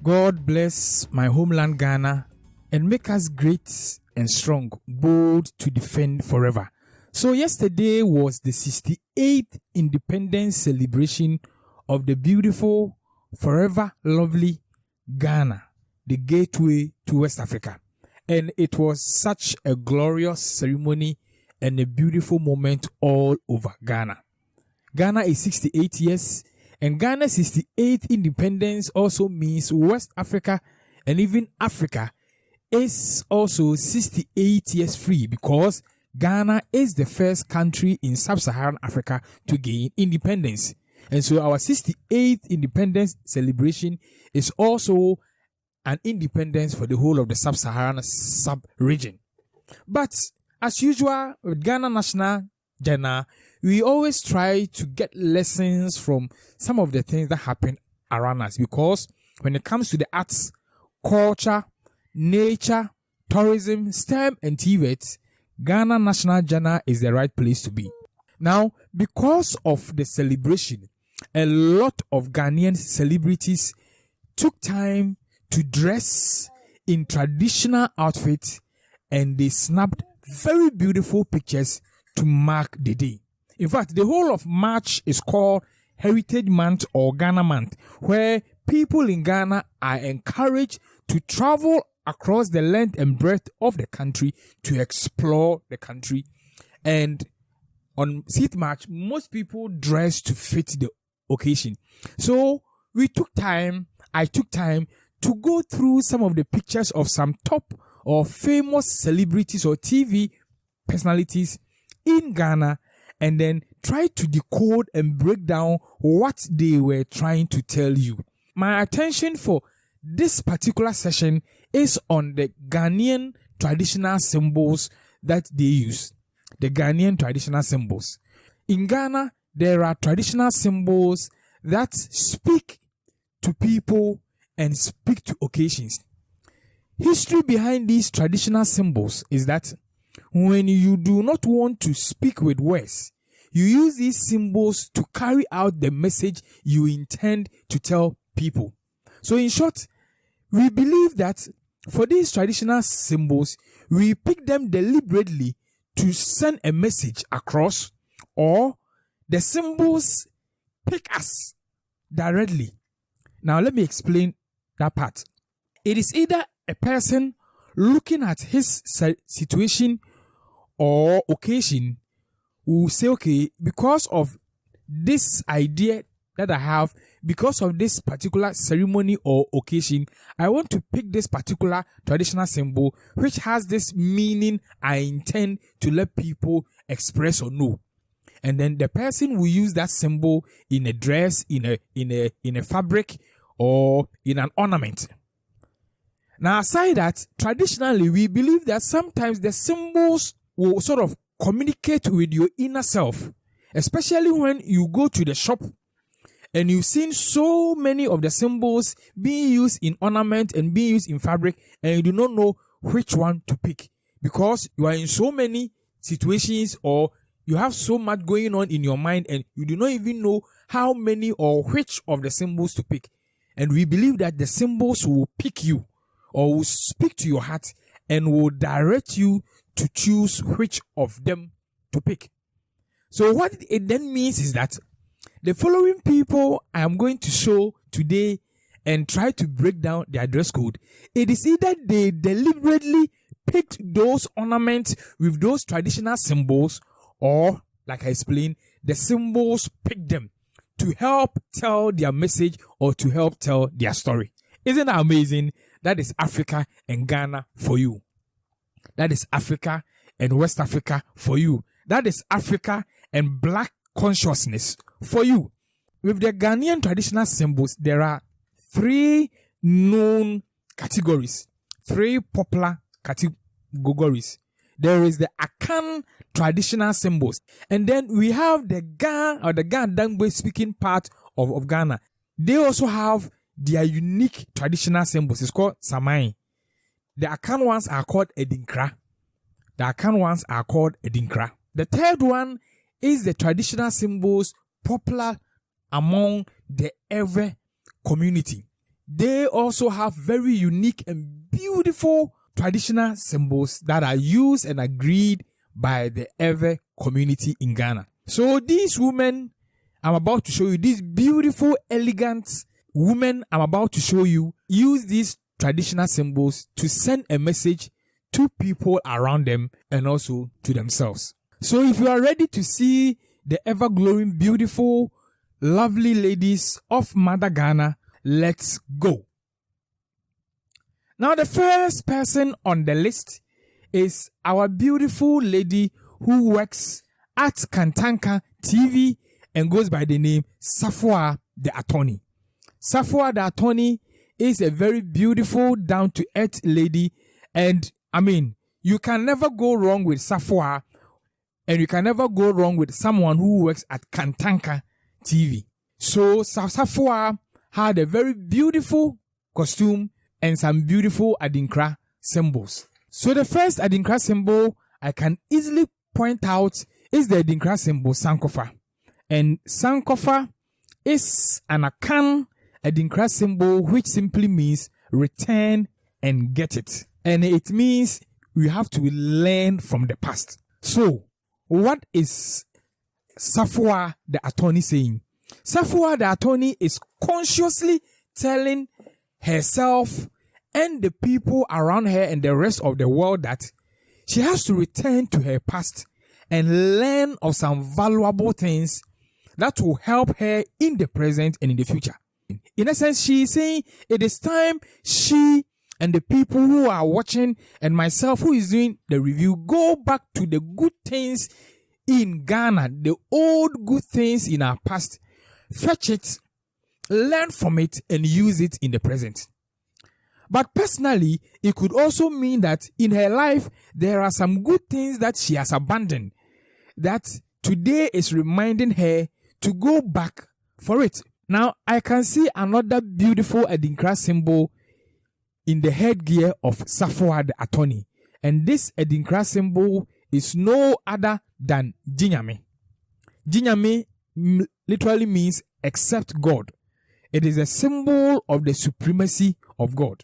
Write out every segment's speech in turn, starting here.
God bless my homeland Ghana and make us great and strong, bold to defend forever. So yesterday was the 68th independence celebration of the beautiful, forever lovely Ghana, the gateway to West Africa. And it was such a glorious ceremony and a beautiful moment all over Ghana. Ghana is 68 years, and Ghana's 68th independence also means West Africa and even Africa is also 68 years free, because Ghana is the first country in sub-Saharan Africa to gain independence. And so our 68th independence celebration is also an independence for the whole of the sub-Saharan sub-region. But as usual with GhanaNatGeo, we always try to get lessons from some of the things that happen around us, because when it comes to the arts, culture, nature, tourism, STEM, and TVET, GhanaNatGeo is the right place to be. Now, because of the celebration, a lot of Ghanaian celebrities took time to dress in traditional outfits, and they snapped very beautiful pictures to mark the day. In fact, the whole of March is called Heritage Month or Ghana Month, where people in Ghana are encouraged to travel across the length and breadth of the country to explore the country. And on 6th March, most people dress to fit the occasion. So I took time to go through some of the pictures of some top or famous celebrities or TV personalities in Ghana, and then try to decode and break down what they were trying to tell you. My attention for this particular session is on the Ghanaian traditional symbols that they use. The Ghanaian traditional symbols. In Ghana, there are traditional symbols that speak to people and speak to occasions. History behind these traditional symbols is that when you do not want to speak with words, you use these symbols to carry out the message you intend to tell people. So in short, we believe that for these traditional symbols, we pick them deliberately to send a message across, or the symbols pick us directly. Now let me explain that part. It is either a person looking at his situation or occasion will say, okay, because of this idea that I have, because of this particular ceremony or occasion, I want to pick this particular traditional symbol which has this meaning I intend to let people express or know. And then the person will use that symbol in a dress, in a fabric, or in an ornament. Now, aside that, traditionally, we believe that sometimes the symbols will sort of communicate with your inner self, especially when you go to the shop and you've seen so many of the symbols being used in ornament and being used in fabric, and you do not know which one to pick because you are in so many situations, or you have so much going on in your mind and you do not even know how many or which of the symbols to pick. And we believe that the symbols will pick you or will speak to your heart and will direct you to choose which of them to pick. So what it then means is that the following people I am going to show today and try to break down their dress code, it is either they deliberately picked those ornaments with those traditional symbols, or, like I explained, the symbols picked them to help tell their message or to help tell their story. Isn't that amazing? That is Africa and Ghana for you. That is Africa and West Africa for you. That is Africa and Black consciousness for you. With the Ghanaian traditional symbols, there are 3 known categories, 3 popular categories. There is the Akan traditional symbols, and then we have the Ga or the Ga speaking part of Ghana. They also have their unique traditional symbols. It's called Samai. The Akan ones are called Edinkra. The third one is the traditional symbols popular among the Ewe community. they also have very unique and beautiful traditional symbols that are used and agreed by the Ewe community in Ghana. So these women I'm about to show you, these beautiful, elegant women I'm about to show you, use these traditional symbols to send a message to people around them and also to themselves. So if you are ready to see the ever-glowing, beautiful, lovely ladies of Mother Ghana, let's go. Now the first person on the list is our beautiful lady who works at Kantanka TV and goes by the name Safa the Attorney. Safa the Attorney is a very beautiful, down-to-earth lady, and I mean, you can never go wrong with Safa, and you can never go wrong with someone who works at Kantanka TV. So Safa had a very beautiful costume and some beautiful Adinkra symbols. So the first Adinkra symbol I can easily point out is the Adinkra symbol Sankofa. And Sankofa is an Akan Adinkra symbol which simply means return and get it. And it means we have to learn from the past. So what is Safa the Attorney saying? Safa the Attorney is consciously telling herself and the people around her and the rest of the world that she has to return to her past and learn of some valuable things that will help her in the present and in the future. In essence, she is saying it is time she and the people who are watching and myself who is doing the review go back to the good things in Ghana, the old good things in our past, fetch it, learn from it, and use it in the present. But personally, it could also mean that in her life, there are some good things that she has abandoned, that today is reminding her to go back for it. Now, I can see another beautiful Adinkra symbol in the headgear of Safa the Attorney. And this Adinkra symbol is no other than Jinyame. Jinyame literally means except God. It is a symbol of the supremacy of God.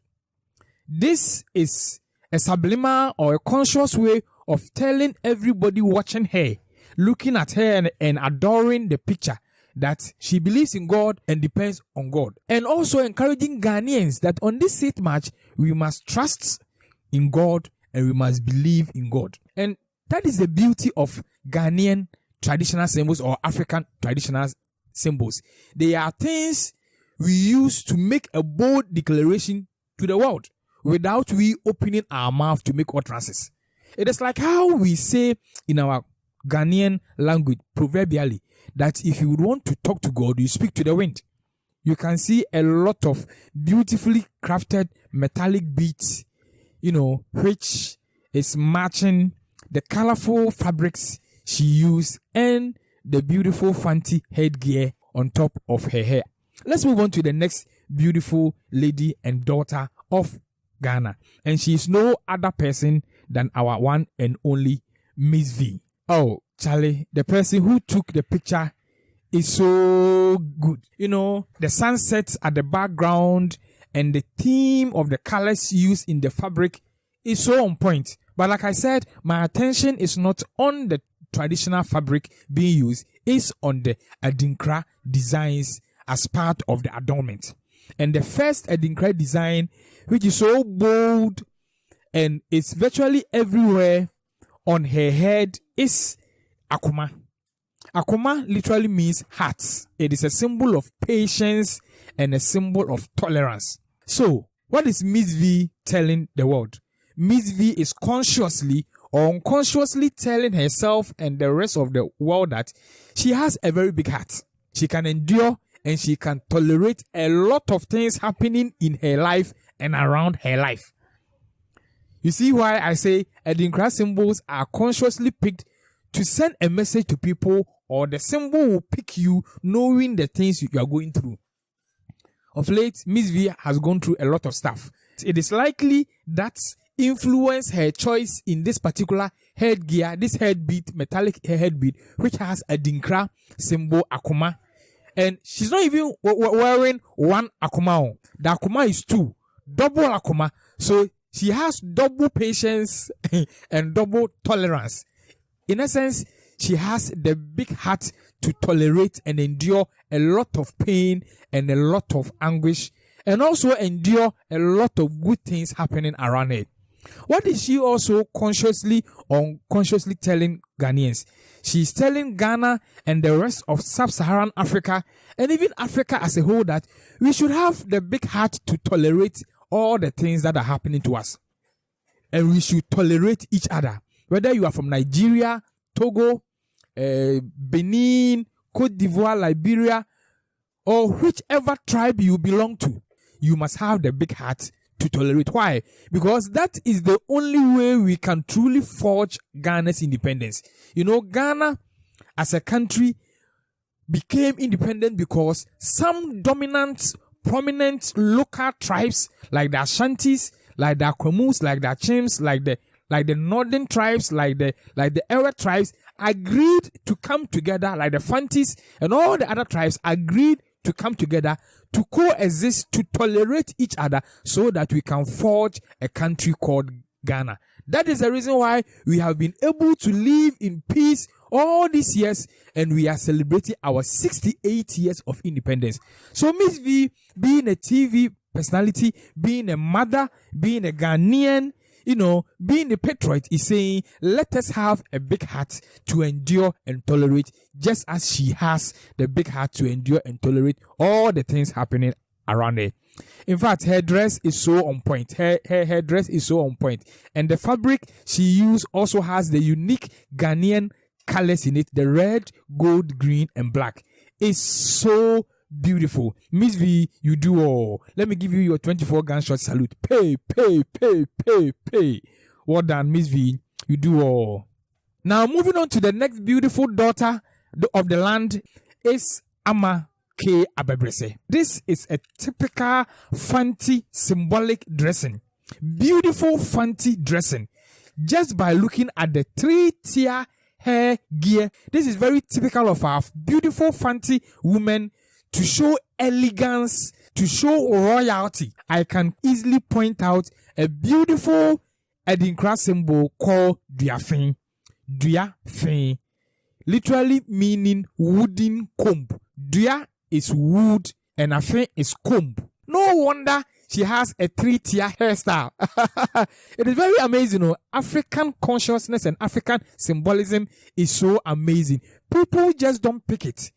This is a subliminal or a conscious way of telling everybody watching her, looking at her and adoring the picture, that she believes in God and depends on God. And also encouraging Ghanaians that on this State March, we must trust in God and we must believe in God. And that is the beauty of Ghanaian traditional symbols or African traditional symbols. They are things we use to make a bold declaration to the world without we opening our mouth to make utterances. It is like how we say in our Ghanaian language, proverbially, that if you want to talk to God, you speak to the wind. You can see a lot of beautifully crafted metallic beads, which is matching the colorful fabrics she used and the beautiful fancy headgear on top of her hair. Let's move on to the next beautiful lady and daughter of Ghana. And she is no other person than our one and only Miss V. Oh, Charlie, the person who took the picture is so good. The sunsets at the background and the theme of the colors used in the fabric is so on point. But like I said, my attention is not on the traditional fabric being used, it's on the Adinkra designs as part of the adornment. And the first Adinkra design, which is so bold and it's virtually everywhere on her head, is Akuma. Akuma literally means heart. It is a symbol of patience and a symbol of tolerance. So, what is Miss V telling the world? Miss V is consciously or unconsciously telling herself and the rest of the world that she has a very big heart. She can endure and she can tolerate a lot of things happening in her life and around her life. You see why I say Adinkra symbols are consciously picked to send a message to people, or the symbol will pick you knowing the things you are going through. Of late, Miss V has gone through a lot of stuff. It is likely that influenced her choice in this particular headgear, this headbeat, metallic headbeat, which has a Adinkra symbol, Akuma. And she's not even wearing one akuma. The akuma is 2. Double akuma. So she has double patience and double tolerance. In essence, she has the big heart to tolerate and endure a lot of pain and a lot of anguish, and also endure a lot of good things happening around her. What is she also consciously or unconsciously telling Ghanaians? She's telling Ghana and the rest of sub-Saharan Africa, and even Africa as a whole, that we should have the big heart to tolerate all the things that are happening to us. And we should tolerate each other. Whether you are from Nigeria, Togo, Benin, Cote d'Ivoire, Liberia, or whichever tribe you belong to, you must have the big heart to tolerate. Why? Because that is the only way we can truly forge Ghana's independence. You know, Ghana as a country became independent because some dominant, prominent local tribes like the Ashantis, like the Akwamus, like the Chims, like the northern tribes, like the Ewe tribes agreed to come together, like the Fantis and all the other tribes agreed to come together to coexist, to tolerate each other, so that we can forge a country called Ghana. That is the reason why we have been able to live in peace all these years, and we are celebrating our 68 years of independence. So Miss V, being a TV personality, being a mother, being a Ghanaian, being a patriot, is saying, let us have a big heart to endure and tolerate, just as she has the big heart to endure and tolerate all the things happening around her. In fact, her dress is so on point. Her dress is so on point. And the fabric she used also has the unique Ghanaian colors in it, the red, gold, green, and black. It's so beautiful. Miss V, you do all. Let me give you your 24 gunshot salute. Pay. Well done, Miss V. You do all. Now, moving on to the next beautiful daughter of the land is Ama K. Abebrese. This is a typical fancy symbolic dressing. Beautiful fancy dressing. Just by looking at the 3-tier hair gear, this is very typical of our beautiful fancy women, to show elegance, to show royalty. I can easily point out a beautiful Adinkra symbol called Duafin. Duafin, literally meaning wooden comb. Dua is wood and Afin is comb. No wonder she has a 3-tier hairstyle. It is very amazing. African consciousness and African symbolism is so amazing. People just don't pick it.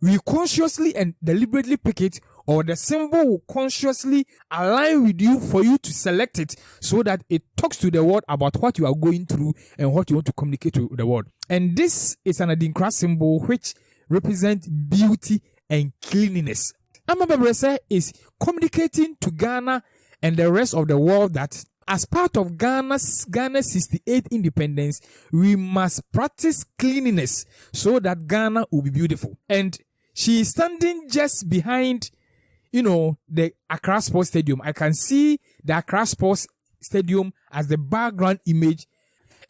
We consciously and deliberately pick it, or the symbol will consciously align with you for you to select it, so that it talks to the world about what you are going through and what you want to communicate to the world. And this is an Adinkra symbol which represents beauty and cleanliness. Abebrese is communicating to Ghana and the rest of the world that as part of Ghana's 68th independence, we must practice cleanliness so that Ghana will be beautiful. And she is standing just behind, the Accra Sports Stadium. I can see the Accra Sports Stadium as the background image.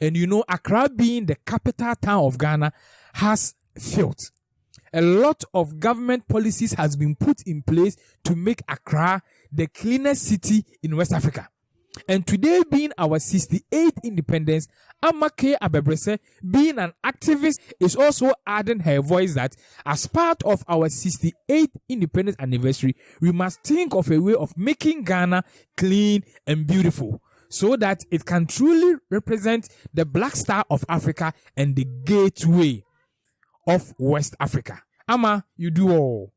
And Accra being the capital town of Ghana has filth. A lot of government policies has been put in place to make Accra the cleanest city in West Africa. And today, being our 68th independence, Ama K. Abebrese, being an activist, is also adding her voice that as part of our 68th independence anniversary, we must think of a way of making Ghana clean and beautiful, so that it can truly represent the Black Star of Africa and the gateway of West Africa. Ama, you do all.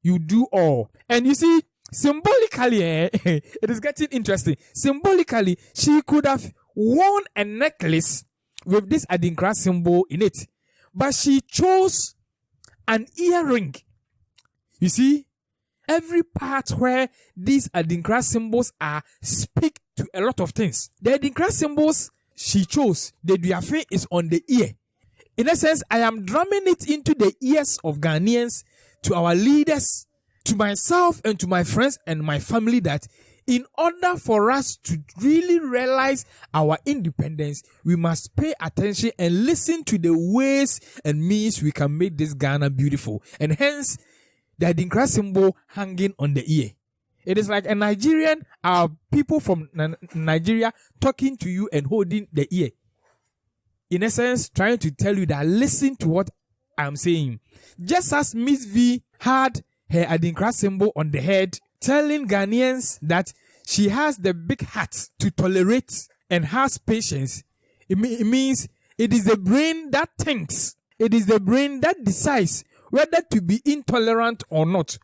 You do all. And you see, symbolically, it is getting interesting. Symbolically, she could have worn a necklace with this Adinkra symbol in it, but she chose an earring. You see, every part where these Adinkra symbols are speak to a lot of things. The Adinkra symbols she chose, the Duafin is on the ear. In a sense, I am drumming it into the ears of Ghanaians, to our leaders, to myself and to my friends and my family, that in order for us to really realize our independence, we must pay attention and listen to the ways and means we can make this Ghana beautiful. And hence, the Adinkra symbol hanging on the ear. It is like a Nigerian, people from Nigeria talking to you and holding the ear. In essence, trying to tell you that listen to what I'm saying. Just as Miss V had her Adinkra symbol on the head, telling Ghanaians that she has the big heart to tolerate and has patience, it means it is the brain that thinks. It is the brain that decides whether to be intolerant or not.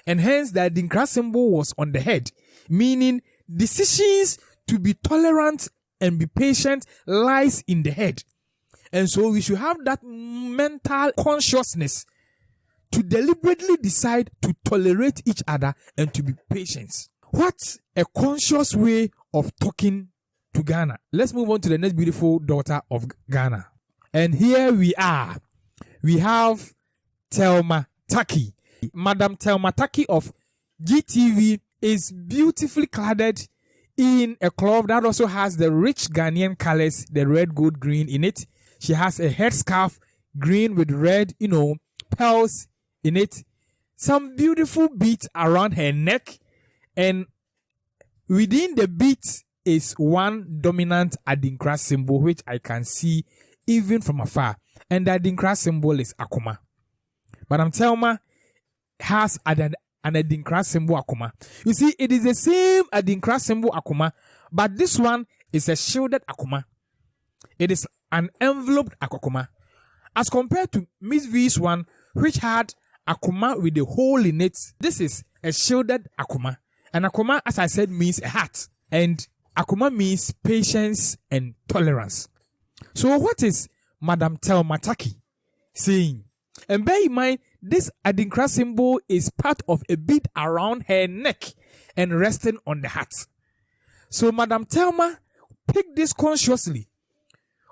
And hence the Adinkra symbol was on the head, meaning decisions to be tolerant and be patient lies in the head. And so we should have that mental consciousness to deliberately decide to tolerate each other and to be patient. What a conscious way of talking to Ghana. Let's move on to the next beautiful daughter of Ghana. And here we are. We have Thelma Tackie. Madam Thelma Tackie of GTV is beautifully cladded in a cloth that also has the rich Ghanaian colors, the red, gold, green in it. She has a headscarf, green with red, pearls in it. Some beautiful beads around her neck. And within the beads is one dominant Adinkra symbol, which I can see even from afar. And the Adinkra symbol is Akuma. Madam Thelma has an Adinkra symbol Akuma. You see, it is the same Adinkra symbol Akuma, but this one is a shielded Akuma. It is an enveloped Akuma. As compared to Miss V's one, which had Akuma with a hole in it, this is a shielded Akuma. And Akuma, as I said, means a heart. And Akuma means patience and tolerance. So what is Madam Thelma Tackie saying? And bear in mind, this Adinkra symbol is part of a bead around her neck and resting on the heart. So Madam Thelma picked this consciously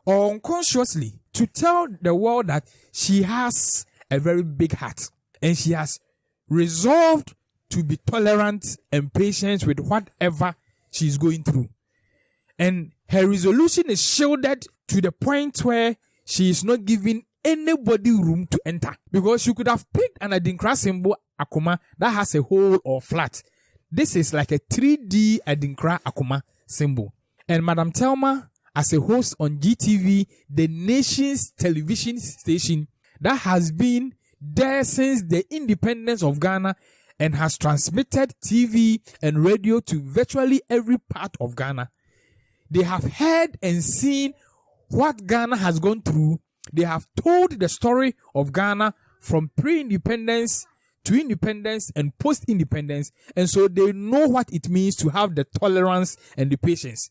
or unconsciously to tell the world that she has a very big heart and she has resolved to be tolerant and patient with whatever she's going through. And her resolution is shielded to the point where she is not giving anybody room to enter. Because she could have picked an Adinkra symbol Akuma that has a hole or flat. This is like a 3D Adinkra Akuma symbol. And Madam Thelma, as a host on GTV, the nation's television station that has been there since the independence of Ghana and has transmitted TV and radio to virtually every part of Ghana. They have heard and seen what Ghana has gone through. They have told the story of Ghana from pre-independence to independence and post-independence. And so they know what it means to have the tolerance and the patience.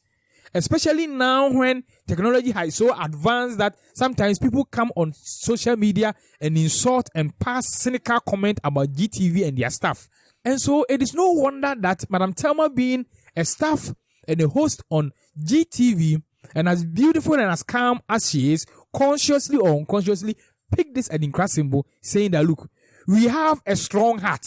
Especially now when technology has so advanced that sometimes people come on social media and insult and pass cynical comment about GTV and their staff. And so it is no wonder that Madam Thelma, being a staff and a host on GTV, and as beautiful and as calm as she is, consciously or unconsciously picked this Adinkra symbol, saying that, look, we have a strong heart.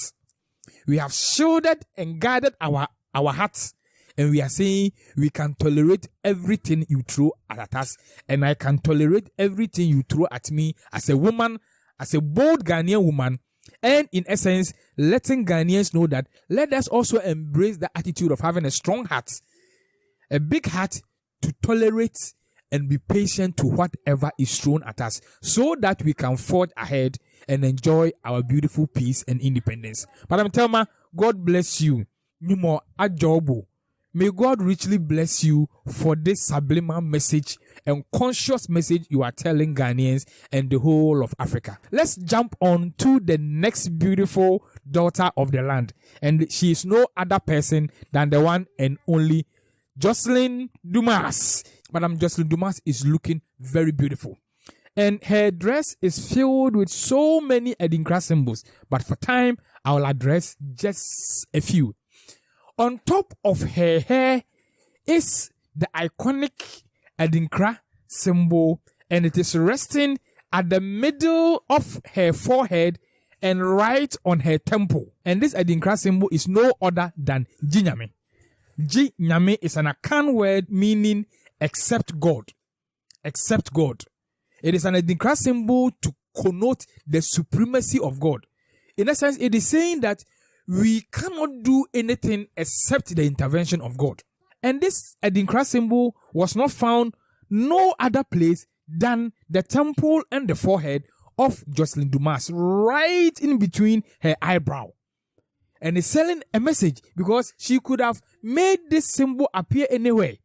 We have shielded and guarded our hearts. And we are saying we can tolerate everything you throw at us. And I can tolerate everything you throw at me as a woman, as a bold Ghanaian woman. And in essence, letting Ghanaians know that let us also embrace the attitude of having a strong heart, a big heart to tolerate and be patient to whatever is thrown at us so that we can forge ahead and enjoy our beautiful peace and independence. Madam Thelma, God bless you. Numo ajobo. May God richly bless you for this subliminal message and conscious message you are telling Ghanaians and the whole of Africa. Let's jump on to the next beautiful daughter of the land. And she is no other person than the one and only Joselyn Dumas. Madam Joselyn Dumas is looking very beautiful. And her dress is filled with so many Adinkra symbols. But for time, I will address just a few. On top of her hair is the iconic Adinkra symbol, and it is resting at the middle of her forehead and right on her temple. And this Adinkra symbol is no other than Ginyame. G Nyame is an Akan word meaning except God. Except God. It is an Adinkra symbol to connote the supremacy of God. In a sense, it is saying that we cannot do anything except the intervention of God. And this Adinkra symbol was not found no other place than the temple and the forehead of Joselyn Dumas, right in between her eyebrow. And it's selling a message because she could have made this symbol appear anywhere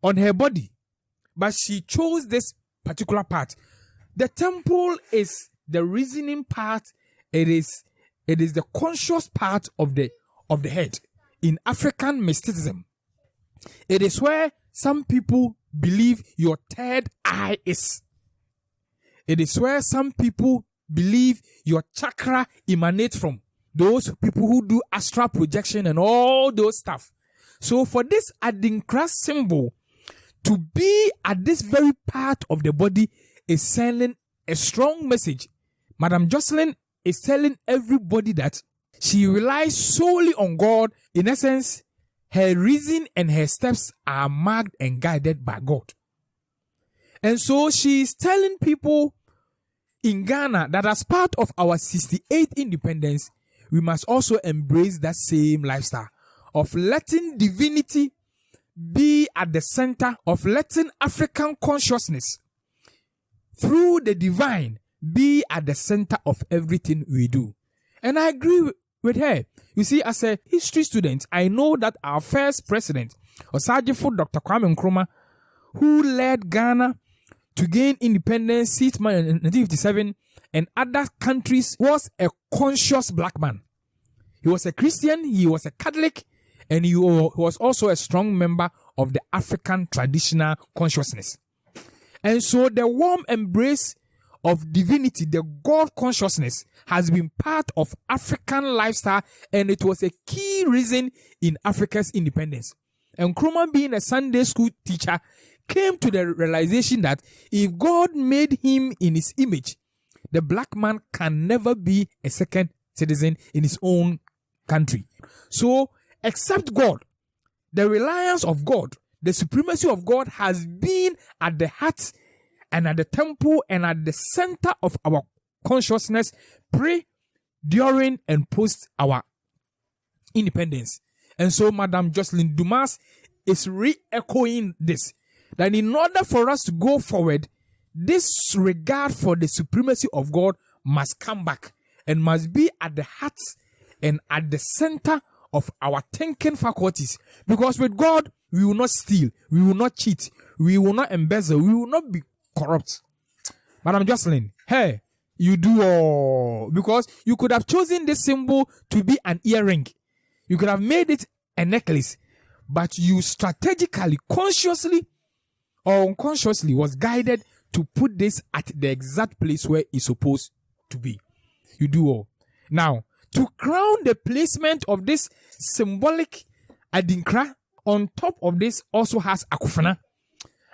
on her body, but she chose this particular part. The temple is the reasoning part. It is the conscious part of the head. In African mysticism, it is where some people believe your third eye is. It is where some people believe your chakra emanates from. Those people who do astral projection and all those stuff. So for this Adinkra symbol to be at this very part of the body is sending a strong message. Madam Joselyn is telling everybody that she relies solely on God. In essence, her reason and her steps are marked and guided by God. And so she is telling people in Ghana that as part of our 68th independence, we must also embrace that same lifestyle of letting divinity be at the center, of letting African consciousness through the divine be at the center of everything we do. And I agree with her. You see, as a history student, I know that our first president, Osajifo Dr. Kwame Nkrumah, who led Ghana to gain independence in 1957 and other countries, was a conscious black man. He was a Christian, he was a Catholic, and he was also a strong member of the African traditional consciousness. And so the warm embrace of divinity, the God consciousness, has been part of African lifestyle, and it was a key reason in Africa's independence. And Nkrumah, being a Sunday school teacher, came to the realization that if God made him in his image, the black man can never be a second citizen in his own country. So, except God, the reliance of God, the supremacy of God has been at the heart and at the temple and at the center of our consciousness pre, during, and post our independence. And so Madam Joselyn Dumas is re-echoing this, that in order for us to go forward, this regard for the supremacy of God must come back and must be at the heart and at the center of our thinking faculties. Because with God, we will not steal, we will not cheat, we will not embezzle, we will not be corrupt. Madam Joselyn, hey, you do all. Because you could have chosen this symbol to be an earring. You could have made it a necklace. But you strategically, consciously or unconsciously was guided to put this at the exact place where it's supposed to be. You do all. Now, to crown the placement of this symbolic Adinkra, on top of this also has Akufena.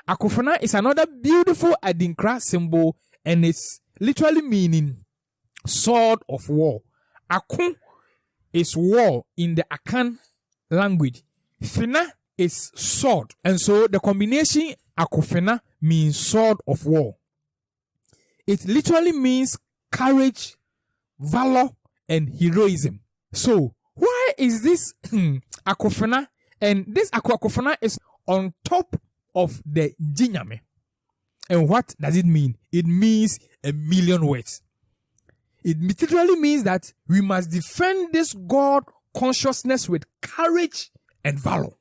Akufena is another beautiful Adinkra symbol, and it's literally meaning sword of war. Akun is war in the Akan language. Fena is sword. And so the combination Akufena means sword of war. It literally means courage, valor, and heroism. So why is this Akufena? And this Akufena is on top of the Jinyame. And what does it mean? It means a million words. It literally means that we must defend this God consciousness with courage and valor.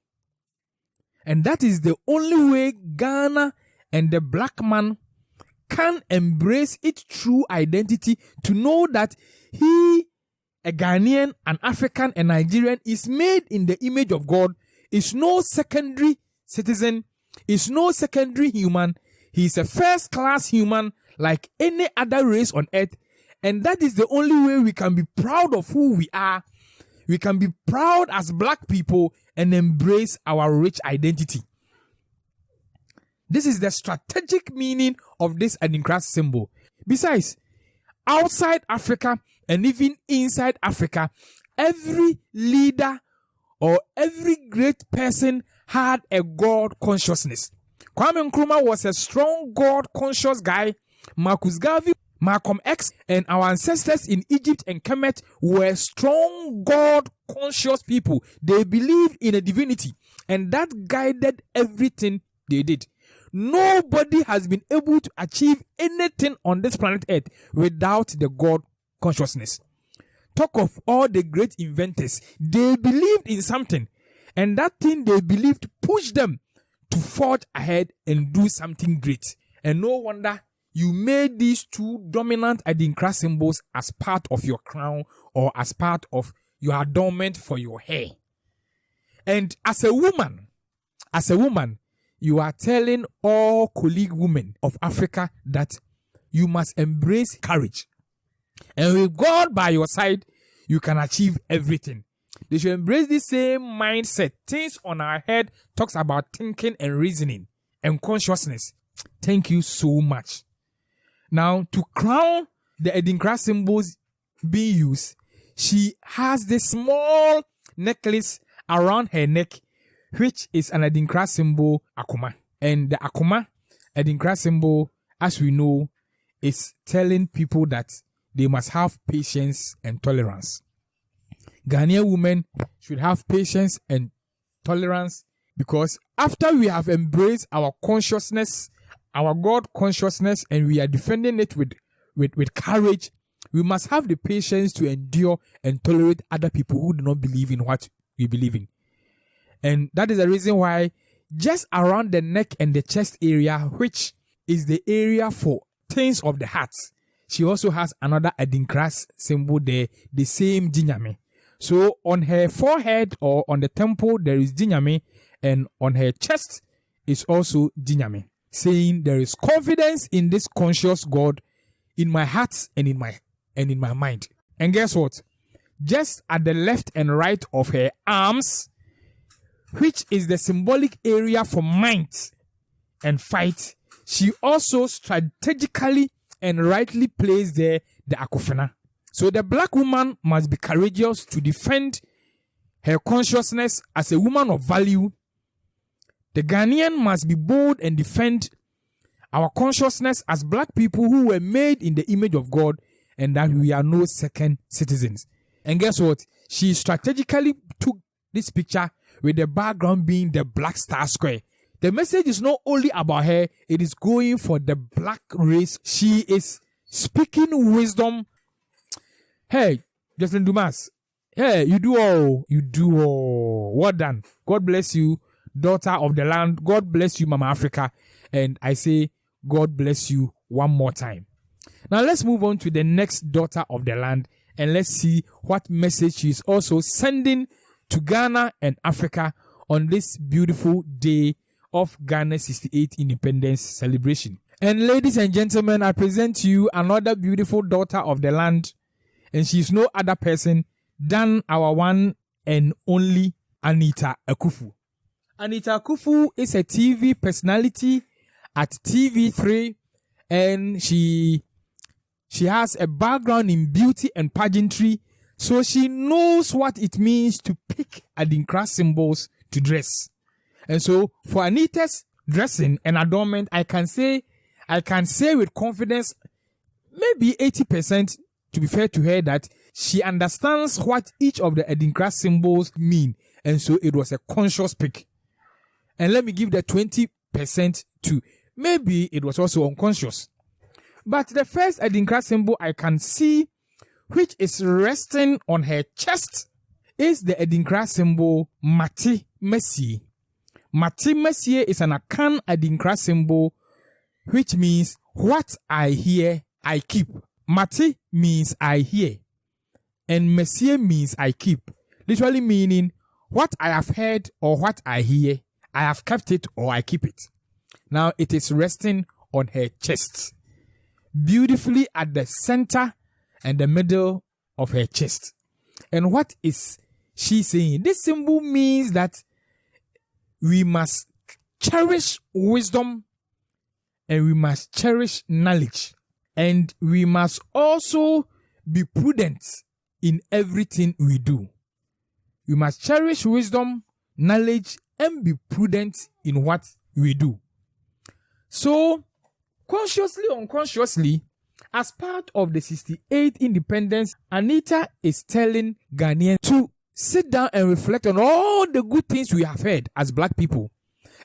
And that is the only way Ghana and the black man can embrace its true identity, to know that he, a Ghanaian, an African, and Nigerian, is made in the image of God, is no secondary citizen, is no secondary human. He is a first-class human like any other race on earth. And that is the only way we can be proud of who we are. We can be proud as black people and embrace our rich identity. This is the strategic meaning of this Adinkra symbol. Besides, outside Africa and even inside Africa, every leader or every great person had a God consciousness. Kwame Nkrumah was a strong God conscious guy. Marcus Garvey, Malcolm X, and our ancestors in Egypt and Kemet were strong God conscious people. They believed in a divinity, and that guided everything they did. Nobody has been able to achieve anything on this planet Earth without the God consciousness. Talk of all the great inventors. They believed in something, and that thing they believed pushed them to forge ahead and do something great. And no wonder you made these two dominant Adinkra symbols as part of your crown or as part of your adornment for your hair. And as a woman, you are telling all colleague women of Africa that you must embrace courage. And with God by your side, you can achieve everything. They should embrace the same mindset. Things on our head talks about thinking and reasoning and consciousness. Thank you so much. Now, to crown the Adinkra symbols being used, she has this small necklace around her neck, which is an Adinkra symbol, Akuma. And the Akuma, Adinkra symbol, as we know, is telling people that they must have patience and tolerance. Ghanaian women should have patience and tolerance, because after we have embraced our consciousness, our God consciousness, and we are defending it with courage, we must have the patience to endure and tolerate other people who do not believe in what we believe in. And that is the reason why just around the neck and the chest area, which is the area for things of the heart, she also has another Adinkra symbol there, the same Dinyame. So on her forehead or on the temple, there is Dinyame, and on her chest is also Dinyame, saying there is confidence in this conscious God in my heart and in my mind. And guess what? Just at the left and right of her arms, which is the symbolic area for might and fight, she also strategically and rightly placed there the Akufena. So the black woman must be courageous to defend her consciousness as a woman of value. The Ghanaian must be bold and defend our consciousness as black people who were made in the image of God, and that we are no second citizens. And guess what? She strategically took this picture with the background being the black star square. The message is not only about her, it is going for the black race. She is speaking wisdom. Hey, Joselyn Dumas. Hey, you do all. Well done. God bless you, daughter of the land. God bless you, Mama Africa. And I say, God bless you one more time. Now let's move on to the next daughter of the land, and let's see what message she is also sending to Ghana and Africa on this beautiful day of Ghana's 68th independence celebration. And ladies and gentlemen, I present to you another beautiful daughter of the land, and she's no other person than our one and only Anita Akuffo. Anita Akuffo is a TV personality at TV3, and she has a background in beauty and pageantry, so she knows what it means to pick Adinkra symbols to dress. And so for Anita's dressing and adornment, I can say with confidence, maybe 80%, to be fair to her, that she understands what each of the Adinkra symbols mean. And so it was a conscious pick. And let me give the 20% to maybe it was also unconscious. But the first Adinkra symbol I can see, which is resting on her chest, is the Adinkra symbol Mati Messie. Mati Messie is an Akan Adinkra symbol, which means what I hear, I keep. Mati means I hear, and Messie means I keep. Literally meaning what I have heard or what I hear, I have kept it or I keep it. Now it is resting on her chest, beautifully at the center and the middle of her chest. And what is she saying? This symbol means that we must cherish wisdom and we must cherish knowledge, and we must also be prudent in everything we do. we must cherish wisdom, knowledge, and be prudent in what we do. So, consciously or unconsciously, as part of the 68th independence, Anita is telling Ghanaians to sit down and reflect on all the good things we have heard as black people,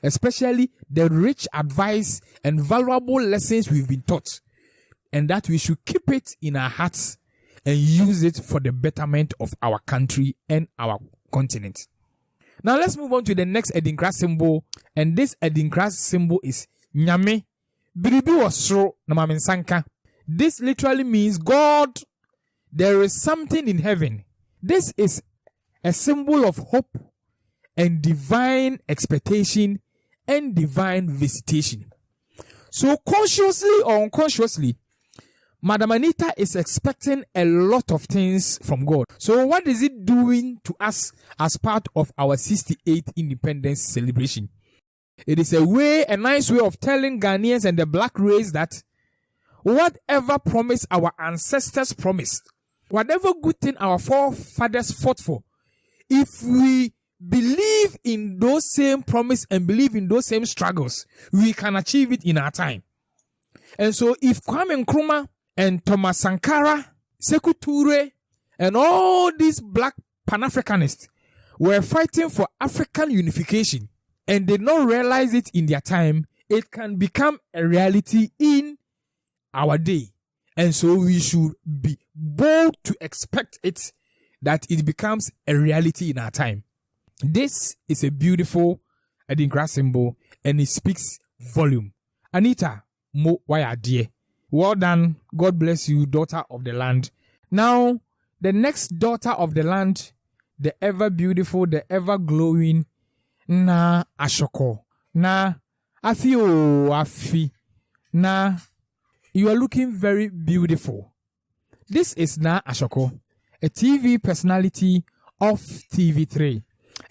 especially the rich advice and valuable lessons we've been taught, and that we should keep it in our hearts and use it for the betterment of our country and our continent. Now let's move on to the next Edinkra symbol, and this Edinkra symbol is Nyame Biribi Wasro Namamensanka. This literally means God, there is something in heaven. This is a symbol of hope and divine expectation and divine visitation. So consciously or unconsciously, Madam Anita is expecting a lot of things from God. So what is it doing to us as part of our 68th independence celebration? It is a nice way of telling Ghanaians and the black race that whatever promise our ancestors promised, whatever good thing our forefathers fought for, if we believe in those same promise and believe in those same struggles, we can achieve it in our time. And so if Kwame Nkrumah and Thomas Sankara, Sekou Toure, and all these black Pan-Africanists were fighting for African unification and did not realize it in their time, it can become a reality in our day. And so we should be bold to expect it, that it becomes a reality in our time. This is a beautiful Edinkra symbol, and it speaks volume. Anita, Mo Waya dear. Well done. God bless you, daughter of the land. Now, the next daughter of the land, the ever beautiful, the ever glowing, Naa Ashorkor. Naa, Afi. Naa, you are looking very beautiful. This is Naa Ashorkor, a TV personality of TV3.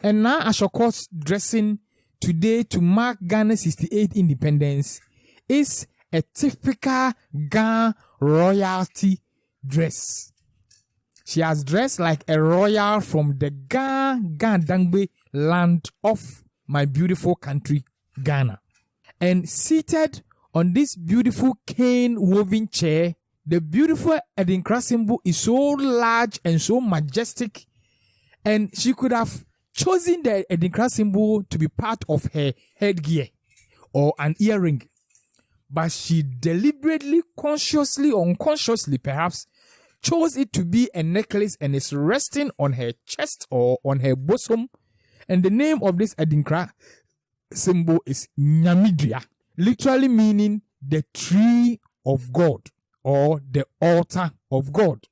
And Naa Ashorkor's dressing today to mark Ghana's 68th independence is a typical Ghana royalty dress. She has dressed like a royal from the Dangbe land of my beautiful country, Ghana. And seated on this beautiful cane woven chair, the beautiful Edinkra symbol is so large and so majestic, and she could have chosen the Edinkra symbol to be part of her headgear or an earring. But she deliberately, consciously or unconsciously perhaps, chose it to be a necklace and is resting on her chest or on her bosom. And the name of this Edinkra symbol is Nyamidria, literally meaning the tree of God or the altar of God.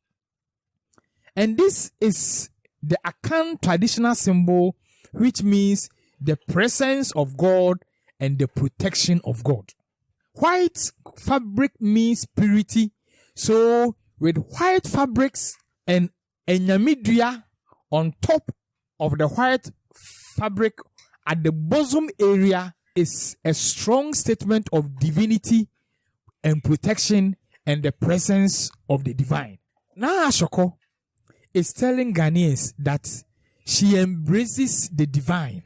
And this is the Akan traditional symbol, which means the presence of God and the protection of God. White fabric means purity. So with white fabrics and a nyamidria on top of the white fabric at the bosom area is a strong statement of divinity and protection and the presence of the divine. Naa Ashorkor is telling Ghanaians that she embraces the divine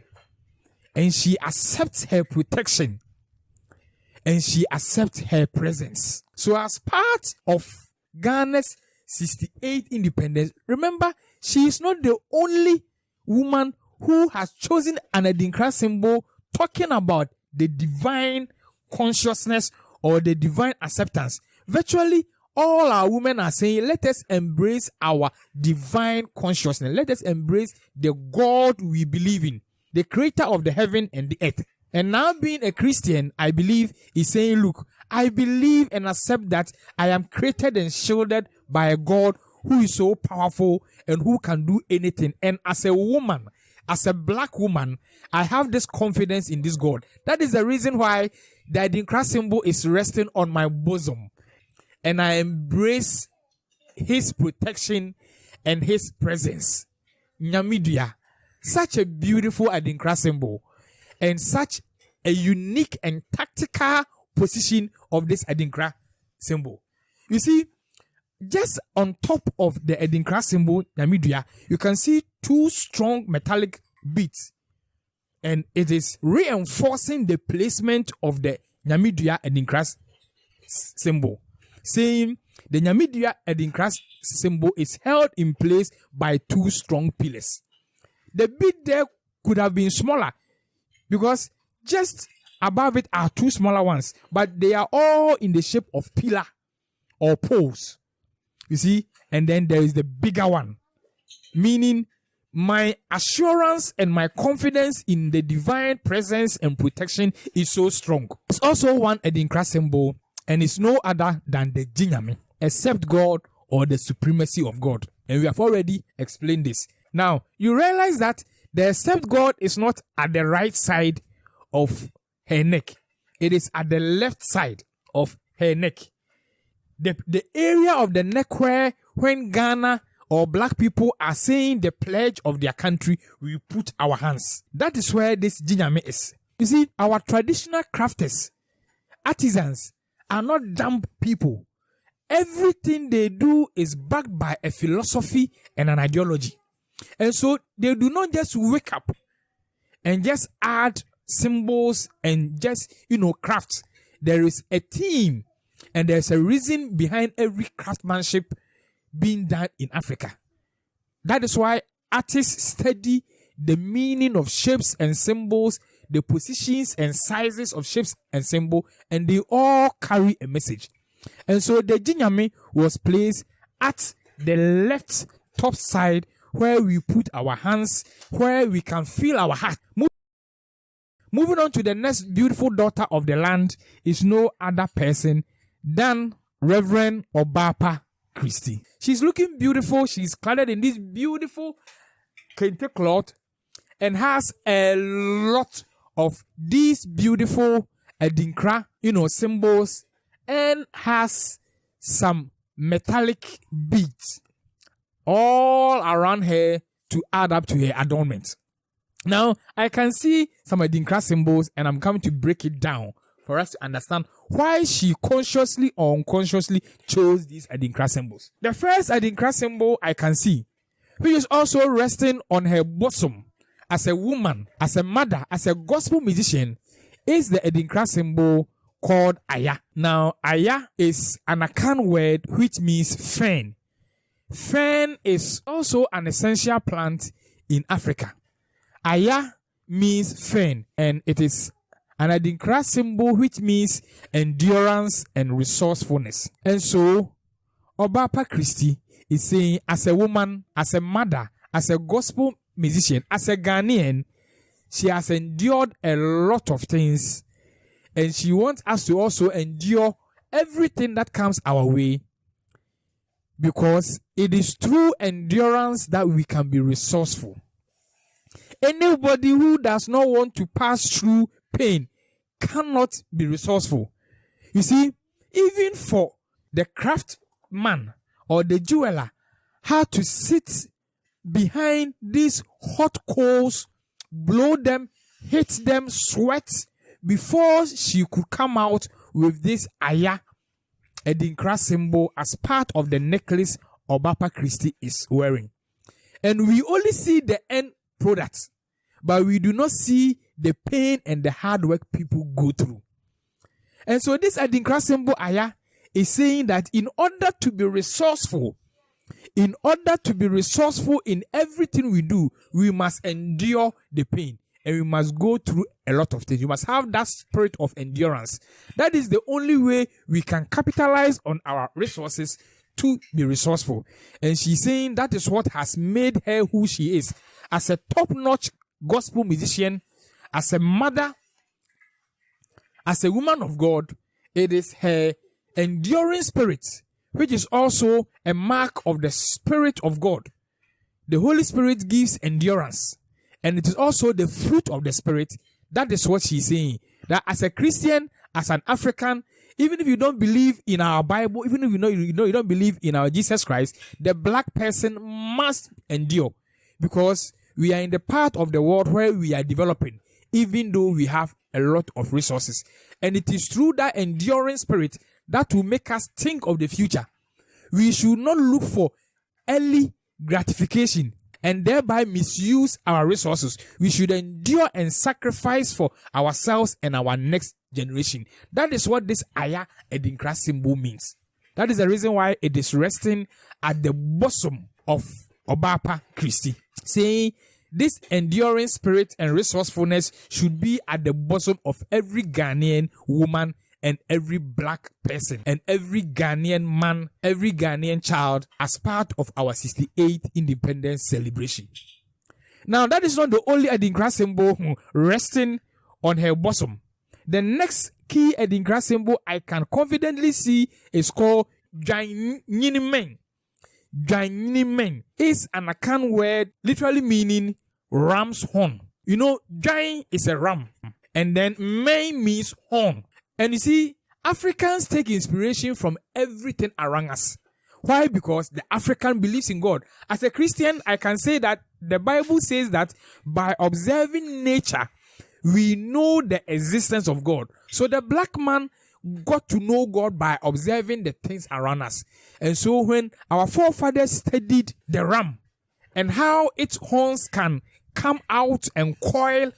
and she accepts her protection and she accepts her presence. So as part of Ghana's 68th independence, remember, she is not the only woman who has chosen an Edinkra symbol talking about the divine consciousness or the divine acceptance. Virtually all our women are saying, let us embrace our divine consciousness. Let us embrace the God we believe in, the creator of the heaven and the earth. And now being a Christian, I believe, is saying, look, I believe and accept that I am created and shielded by a God who is so powerful and who can do anything. And as a woman, as a black woman, I have this confidence in this God. That is the reason why the Edinkra symbol is resting on my bosom. And I embrace his protection and his presence. Nyamidia, such a beautiful Edinkra symbol and such a unique and tactical position of this Edinkra symbol. You see, just on top of the Edinkra symbol, Nyamidua, you can see two strong metallic beads. And it is reinforcing the placement of the Nyamidua Edinkra symbol, saying the Nyamidua Edinkra symbol is held in place by two strong pillars. The bead there could have been smaller because just above it are two smaller ones, but they are all in the shape of pillar or poles. You see, and then there is the bigger one, meaning my assurance and my confidence in the divine presence and protection is so strong. It's also one Edinkra symbol, and it's no other than the Ginyame, except God or the supremacy of God. And we have already explained this. Now, you realize that the except God is not at the right side of her neck. It is at the left side of her neck. The area of the neck where when Ghana or black people are saying the pledge of their country, we put our hands. That is where this Ginyame is. You see, our traditional crafters, artisans, are not dumb people. Everything they do is backed by a philosophy and an ideology. And so they do not just wake up and just add symbols and just, crafts. There is a team and there's a reason behind every craftsmanship being done in Africa. That is why artists study the meaning of shapes and symbols, the positions and sizes of shapes and symbols, and they all carry a message. And so the Ginyame was placed at the left top side where we put our hands, where we can feel our heart. Moving on to the next beautiful daughter of the land is no other person than Reverend Obaapa Christy. She's looking beautiful. She's clad in this beautiful kente cloth and has a lot of these beautiful Edinkra, symbols, and has some metallic beads all around her to add up to her adornment. Now, I can see some Edinkra symbols, and I'm coming to break it down for us to understand why she consciously or unconsciously chose these Edinkra symbols. The first Edinkra symbol I can see, which is also resting on her bosom as a woman, as a mother, as a gospel musician, is the Edinkra symbol called Aya. Now, Aya is an Akan word which means fern. Fern is also an essential plant in Africa. Aya means fern, and it is an Edinkra symbol which means endurance and resourcefulness. And so, Obaapa Christy is saying, as a woman, as a mother, as a gospel musician, as a Ghanaian, she has endured a lot of things, and she wants us to also endure everything that comes our way, because it is through endurance that we can be resourceful. Anybody who does not want to pass through pain cannot be resourceful. You see, even for the craftsman or the jeweler had to sit behind these hot coals, blow them, hit them, sweat, before she could come out with this Aya Edinkra symbol as part of the necklace Obaapa Christy is wearing. And we only see the end product, but we do not see the pain and the hard work people go through. And so this Edinkra symbol Aya is saying that in order to be resourceful in everything we do, we must endure the pain and we must go through a lot of things. You must have that spirit of endurance. That is the only way we can capitalize on our resources to be resourceful. And she's saying that is what has made her who she is. As a top-notch gospel musician, as a mother, as a woman of God, it is her enduring spirit, which is also a mark of the Spirit of God. The Holy Spirit gives endurance, and it is also the fruit of the Spirit. That is what she's saying. That as a Christian, as an African, even if you don't believe in our Bible, even if you don't believe in our Jesus Christ, the black person must endure, because we are in the part of the world where we are developing, even though we have a lot of resources. And it is through that enduring spirit that will make us think of the future. We should not look for early gratification and thereby misuse our resources. We should endure and sacrifice for ourselves and our next generation. That is what this Aya Edinkra symbol means. That is the reason why it is resting at the bosom of Obaapa Christy, saying this enduring spirit and resourcefulness should be at the bosom of every Ghanaian woman and every black person and every Ghanaian man, every Ghanaian child as part of our 68th independence celebration. Now, that is not the only Edinkra symbol resting on her bosom. The next key Edinkra symbol I can confidently see is called Ghanian. Ghanian is an Akan word literally meaning ram's horn. You know, Ghan is a ram, and then main means horn. And you see, Africans take inspiration from everything around us. Why? Because the African believes in God. As a Christian, I can say that the Bible says that by observing nature, we know the existence of God. So the black man got to know God by observing the things around us. And so when our forefathers studied the ram and how its horns can come out and coil,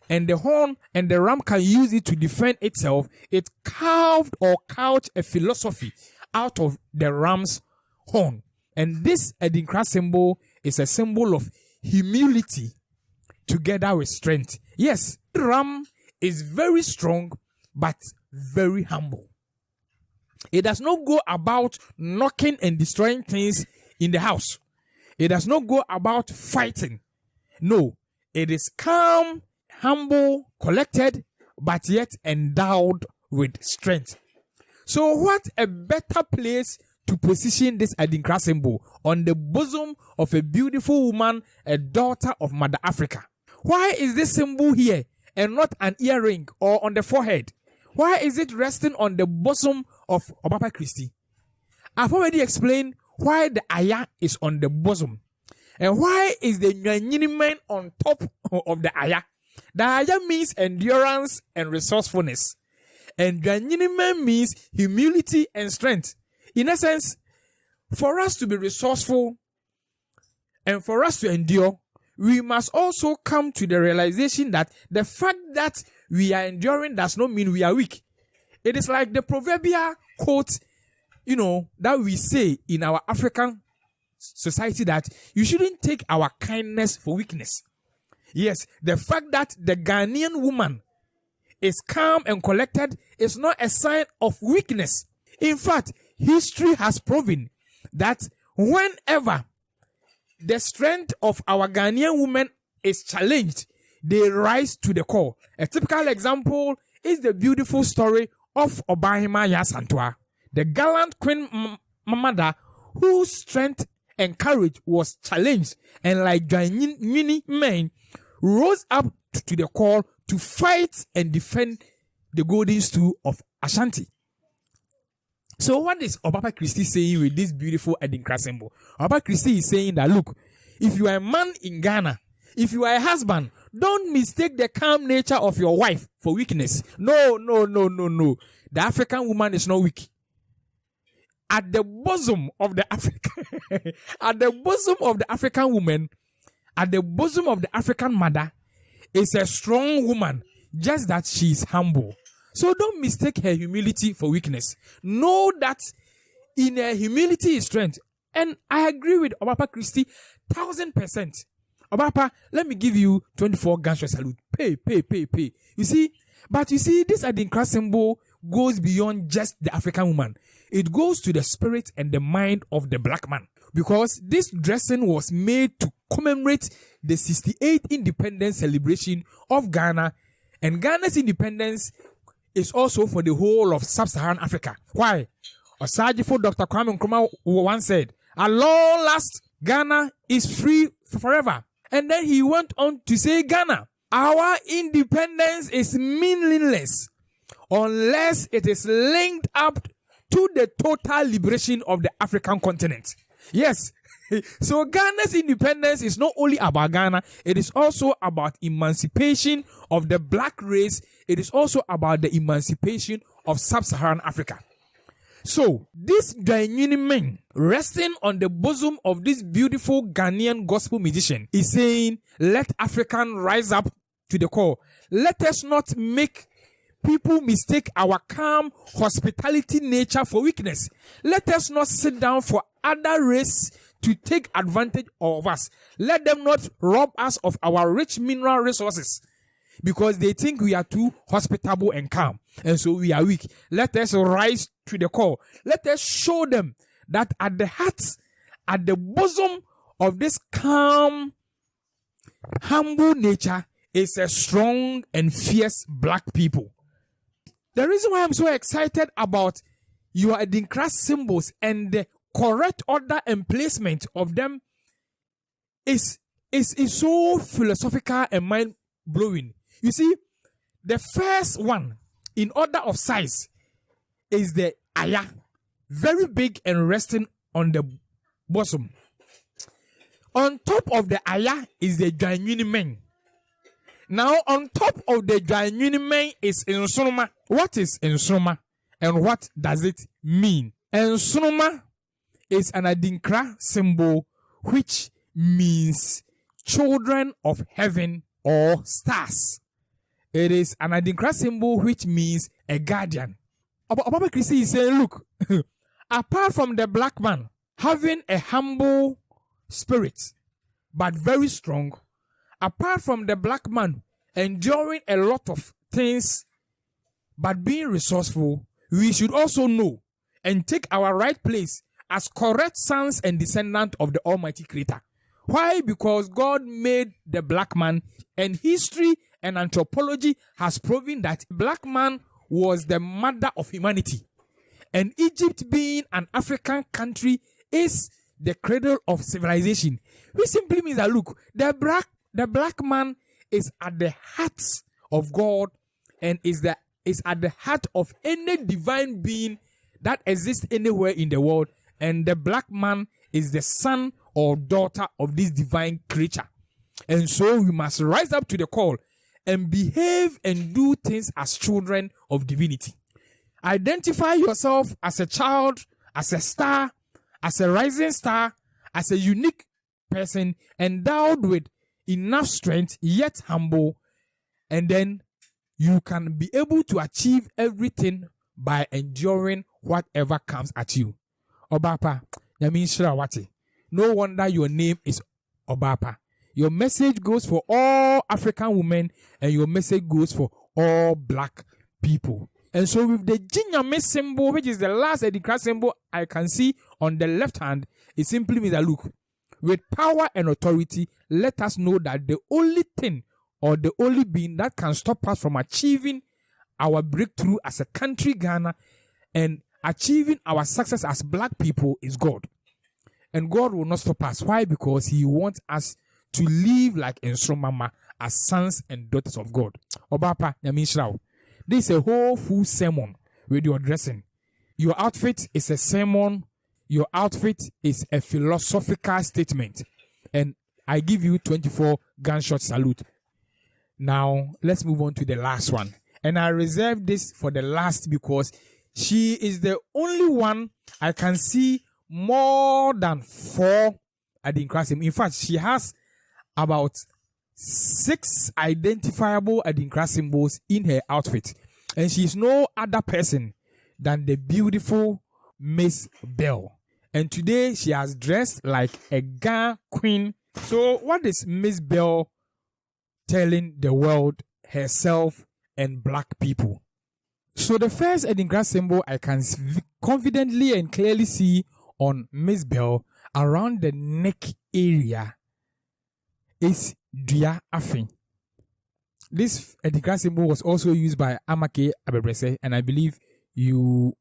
and the horn and the ram can use it to defend itself, it carved or couched a philosophy out of the ram's horn. And this Edinkra symbol is a symbol of humility together with strength. Yes, the ram is very strong, but very humble. It does not go about knocking and destroying things in the house. It does not go about fighting. No, it is calm, humble, collected, but yet endowed with strength. So what a better place to position this Edinkra symbol on the bosom of a beautiful woman, a daughter of Mother Africa. Why is this symbol here and not an earring or on the forehead? Why is it resting on the bosom of Obaapa Christy? I've already explained why the Aya is on the bosom. And why is the Ghanaian on top of the Aya? The Aya means endurance and resourcefulness. And Ghanaian means humility and strength. In essence, for us to be resourceful and for us to endure, we must also come to the realization that the fact that we are enduring does not mean we are weak. It is like the proverbial quote, that we say in our African society that you shouldn't take our kindness for weakness. Yes, the fact that the Ghanaian woman is calm and collected is not a sign of weakness. In fact, history has proven that whenever the strength of our Ghanaian women is challenged, they rise to the call. A typical example is the beautiful story of Wode Maya, the gallant Queen Mother whose strength and courage was challenged, and like Ghanaian men rose up to the call to fight and defend the golden stool of Ashanti. So what is Obaapa Christy saying with this beautiful Edinkra symbol? Obaapa Christy is saying that, look, if you are a man in Ghana, if you are a husband, don't mistake the calm nature of your wife for weakness. No. The African woman is not weak. At the bosom of the at the bosom of the African woman, at the bosom of the African mother, is a strong woman, just that she is humble. So don't mistake her humility for weakness. Know that in her humility is strength. And I agree with Obaapa Christy 1000%. Obaapa, let me give you 24 gunshot salute. Pay. You see, this Edinkra symbol goes beyond just the African woman. It goes to the spirit and the mind of the black man. Because this dressing was made to commemorate the 68th independence celebration of Ghana. And Ghana's independence is also for the whole of sub-Saharan Africa. Why? Osajifo Dr. Kwame Nkrumah once said, at long last, Ghana is free forever. And then he went on to say, Ghana, our independence is meaningless unless it is linked up to the total liberation of the African continent. Yes. So Ghana's independence is not only about Ghana, it is also about emancipation of the black race. It is also about the emancipation of sub-Saharan Africa. So, this Ghanaian man resting on the bosom of this beautiful Ghanaian gospel musician is saying, let African rise up to the call. Let us not make people mistake our calm hospitality nature for weakness. Let us not sit down for other race to take advantage of us. Let them not rob us of our rich mineral resources because they think we are too hospitable and calm, and so we are weak. Let us rise to the call. Let us show them that at the heart, at the bosom of this calm, humble nature is a strong and fierce black people. The reason why I'm so excited about your Adinkra symbols and the correct order and placement of them is so philosophical and mind-blowing. You see, the first one in order of size is the aya, very big and resting on the bosom. On top of the aya is the Ghanaian man. Now, on top of the Ghanaian man is Nsonoma. What is Nsonoma and what does it mean? Nsonoma is an Adinkra symbol which means children of heaven or stars. It is an Adinkra symbol which means a guardian. Obaapa Christy is saying, look, apart from the black man having a humble spirit but very strong, apart from the black man enduring a lot of things but being resourceful, we should also know and take our right place as correct sons and descendants of the Almighty Creator. Why? Because God made the black man, and history and anthropology has proven that black man was the mother of humanity. And Egypt, being an African country, is the cradle of civilization. Which simply means that, look, the black man is at the heart of God and is at the heart of any divine being that exists anywhere in the world. And the black man is the son or daughter of this divine creature. And so we must rise up to the call and behave and do things as children of divinity. Identify yourself as a child, as a star, as a rising star, as a unique person endowed with enough strength yet humble, and then you can be able to achieve everything by enduring whatever comes at you. Obaapa, no wonder your name is Obaapa. Your message goes for all African women and your message goes for all black people. And so with the Ginyame symbol, which is the last Adinkra symbol I can see on the left hand, it simply means that, look, with power and authority, let us know that the only thing or the only being that can stop us from achieving our breakthrough as a country, Ghana, and achieving our success as black people is God. And God will not stop us. Why? Because He wants us to live like Nsonoma as sons and daughters of God. Obaapa, this is a whole full sermon with your dressing. Your outfit is a sermon. Your outfit is a philosophical statement. And I give you 24 gunshot salute. Now, let's move on to the last one. And I reserve this for the last because she is the only one I can see more than 4 Adinkra symbols. In fact, she has about 6 identifiable Adinkra symbols in her outfit. And she's no other person than the beautiful Miss Bell. And today she has dressed like a Ghana queen. So what is Miss Bell telling the world, herself, and black people? So the first Adinkra symbol I can confidently and clearly see on Miss Bell around the neck area is Dua Afin. This Adinkra symbol was also used by Amake Abebrese, and I believe you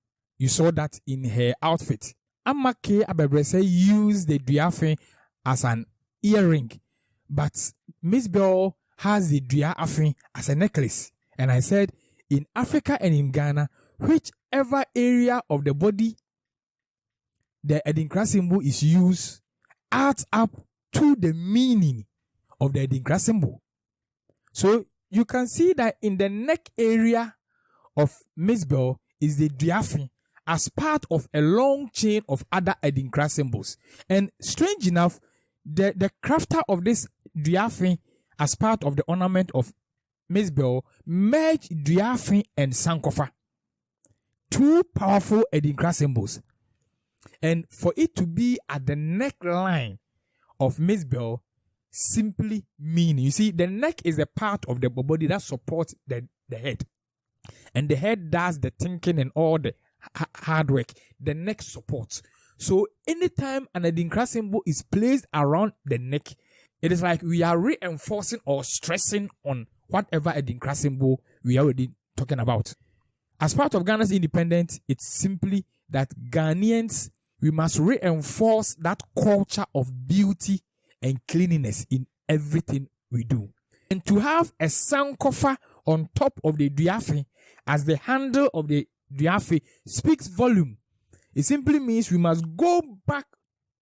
saw that in her outfit. Amake Abebrese used the Dua Afin as an earring, but Miss Bell has the Dua Afin as a necklace. And I said, in Africa and in Ghana, whichever area of the body the Adinkra symbol is used adds up to the meaning of the Adinkra symbol. So you can see that in the neck area of Miss Bell is the Dua Afin as part of a long chain of other Adinkra symbols. And strange enough, the crafter of this duafe as part of the ornament of Miss Bell merged duafe and sankofa, two powerful Adinkra symbols. And for it to be at the neckline of Miss Bell simply meaning, you see, the neck is a part of the body that supports the head. And the head does the thinking and all the hard work. The neck supports. So anytime an Adinkra symbol is placed around the neck, it is like we are reinforcing or stressing on whatever Adinkra symbol we are already talking about. As part of Ghana's independence, it's simply that Ghanaians, we must reinforce that culture of beauty and cleanliness in everything we do. And to have a sankofa on top of the duafe as the handle of the duafe speaks volume. It simply means we must go back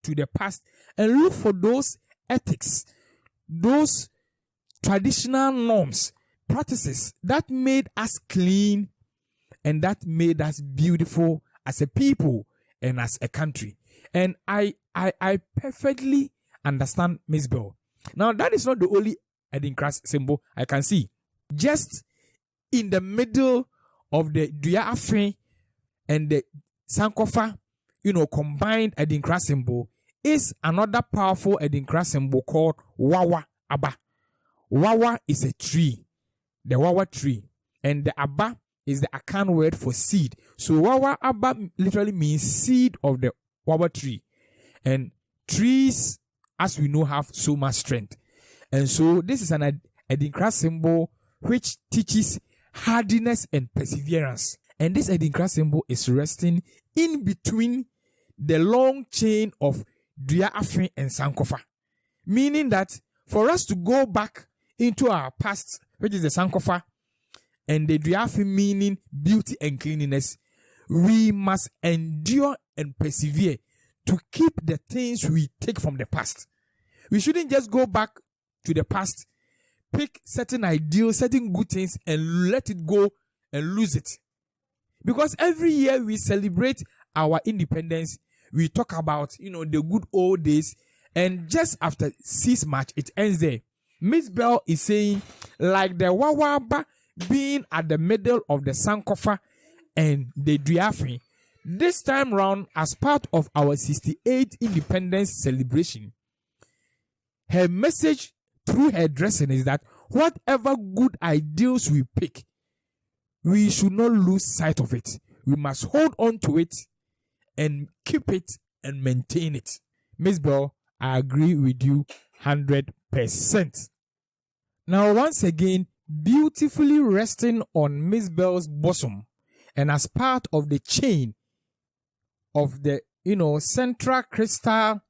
to the past and look for those ethics, those traditional norms, practices that made us clean and that made us beautiful as a people and as a country. And I perfectly understand Miss Bell. Now, that is not the only Adinkra symbol I can see. Just in the middle of the duafe and the sankofa, combined Adinkra symbol is another powerful Adinkra symbol called Wawa Aba. Wawa is a tree, the Wawa tree, and the Aba is the Akan word for seed. So Wawa Aba literally means seed of the Wawa tree. And trees, as we know, have so much strength. And so this is an Adinkra symbol which teaches hardiness and perseverance. And this Adinkra symbol is resting in between the long chain of duafe and sankofa. Meaning that for us to go back into our past, which is the sankofa, and the duafe meaning beauty and cleanliness, we must endure and persevere to keep the things we take from the past. We shouldn't just go back to the past, pick certain ideals, certain good things, and let it go and lose it. Because every year we celebrate our independence, we talk about, the good old days, and just after 6 March, it ends there. Miss Bell is saying, like the Wawaba being at the middle of the sankofa and the duafe, this time round, as part of our 68th independence celebration, her message through her dressing is that whatever good ideals we pick, we should not lose sight of it. We must hold on to it and keep it and maintain it. Miss Bell, I agree with you 100%. Now, once again, beautifully resting on Miss Bell's bosom and as part of the chain of the, central crystal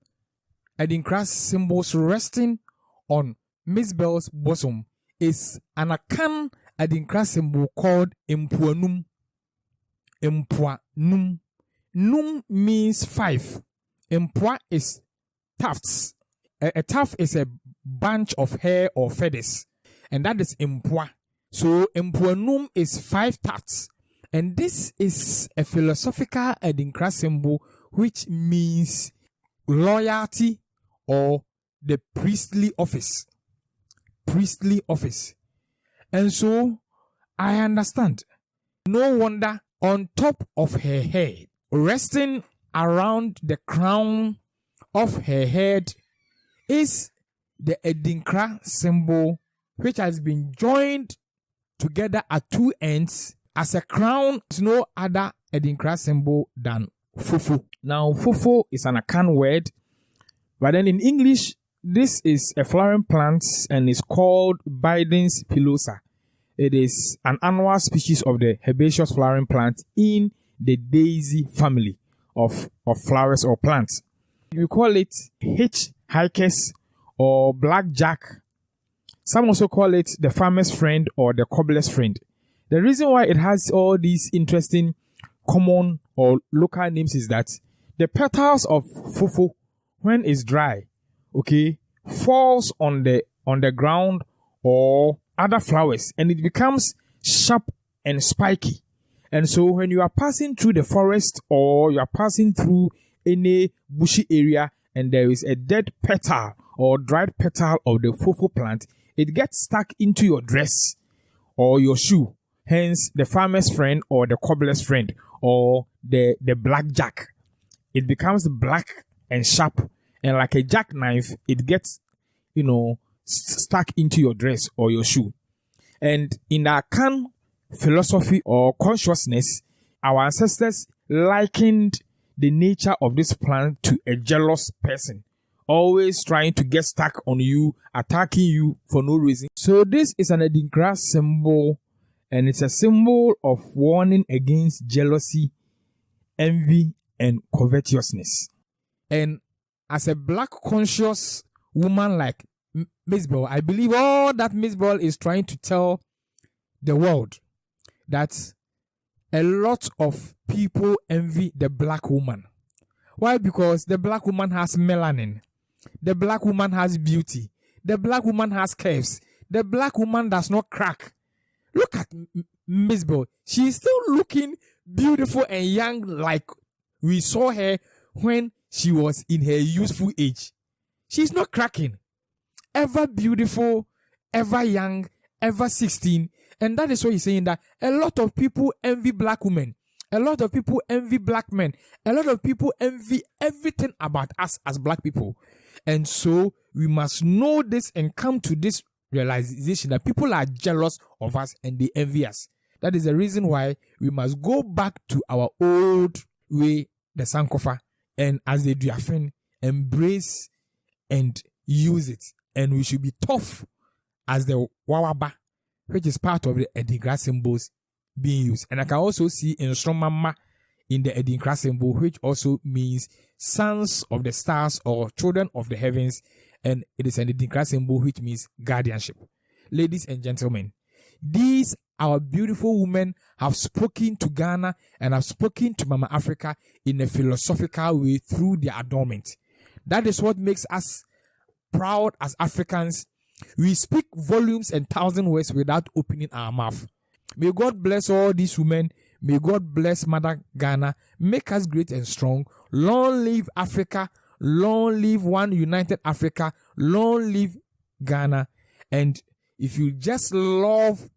Adinkra symbols resting on Miss Bell's bosom is an Akan Adinkra symbol called Mpuanum. Mpuanum. Num means 5. Mpua is tufts. A tuft is a bunch of hair or feathers. And that is Mpua. So Mpuanum is 5 tufts. And this is a philosophical Adinkra symbol which means loyalty or the priestly office. Priestly office. And so I understand. No wonder on top of her head, resting around the crown of her head, is the Adinkra symbol which has been joined together at 2 ends as a crown. There's no other Adinkra symbol than Fufu. Now, Fufu is an Akan word, but then in English, this is a flowering plant and is called Bidens pilosa. It is an annual species of the herbaceous flowering plant in the daisy family of flowers or plants. We call it hitchhikers or blackjack. Some also call it the farmer's friend or the cobbler's friend. The reason why it has all these interesting common or local names is that the petals of fufu, when it's dry, falls on the ground or other flowers, and it becomes sharp and spiky. And so when you are passing through the forest or you are passing through any bushy area and there is a dead petal or dried petal of the fofo plant, it gets stuck into your dress or your shoe. Hence, the farmer's friend or the cobbler's friend or the blackjack. It becomes black and sharp, and like a jackknife, it gets, stuck into your dress or your shoe. And in our Kan philosophy or consciousness, our ancestors likened the nature of this plant to a jealous person, always trying to get stuck on you, attacking you for no reason. So this is an Adinkra symbol, and it's a symbol of warning against jealousy, envy, and covetousness. And as a black conscious woman like Miss Bell, I believe all that Miss Bell is trying to tell the world that a lot of people envy the black woman. Why? Because the black woman has melanin. The black woman has beauty. The black woman has curves. The black woman does not crack. Look at Miss Bell. She is still looking beautiful and young like we saw her when she was in her youthful age. She's not cracking. Ever beautiful, ever young, ever 16. And that is why he's saying that a lot of people envy black women. A lot of people envy black men. A lot of people envy everything about us as black people. And so we must know this and come to this realization that people are jealous of us and they envy us. That is the reason why we must go back to our old way, the Sankofa, and as they do embrace and use it. And we should be tough as the Wawaba, which is part of the Adinkra symbols being used. And I can also see in Stromama in the Adinkra symbol, which also means sons of the stars or children of the heavens. And it is an Adinkra symbol, which means guardianship. Ladies and gentlemen, these our beautiful women have spoken to Ghana and have spoken to Mama Africa in a philosophical way through their adornment. That is what makes us proud as Africans. We speak volumes and 1,000 words without opening our mouth. May God bless all these women. May God bless Mother Ghana. Make us great and strong. Long live Africa. Long live one united Africa. Long live Ghana. And if you just love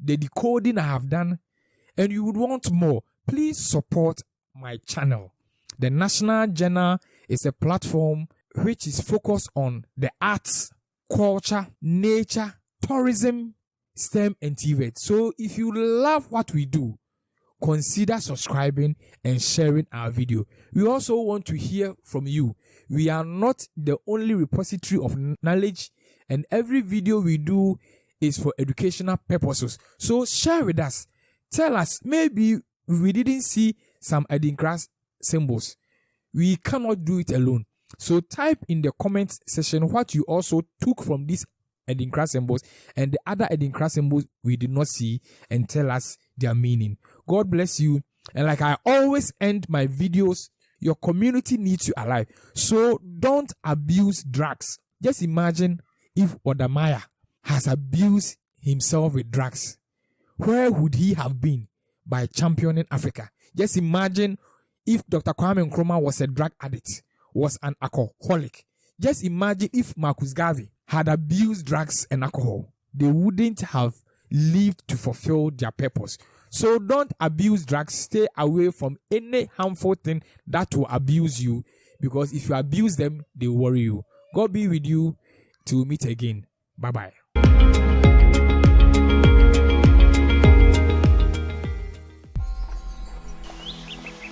the decoding I have done and you would want more, please support my channel. The National Journal is a platform which is focused on the arts, culture, nature, tourism, STEM, and TVET. So if you love what we do, consider subscribing and sharing our video. We also want to hear from you. We are not the only repository of knowledge, and every video we do is for educational purposes. So share with us. Tell us, maybe we didn't see some Adinkra symbols. We cannot do it alone. So type in the comment section what you also took from these Adinkra symbols and the other Adinkra symbols we did not see, and tell us their meaning. God bless you. And like I always end my videos, your community needs you alive. So don't abuse drugs. Just imagine if Wode Maya has abused himself with drugs. Where would he have been by championing Africa? Just imagine if Dr. Kwame Nkrumah was a drug addict, was an alcoholic. Just imagine if Marcus Garvey had abused drugs and alcohol. They wouldn't have lived to fulfill their purpose. So don't abuse drugs. Stay away from any harmful thing that will abuse you, because if you abuse them, they worry you. God be with you till we meet again. Bye-bye.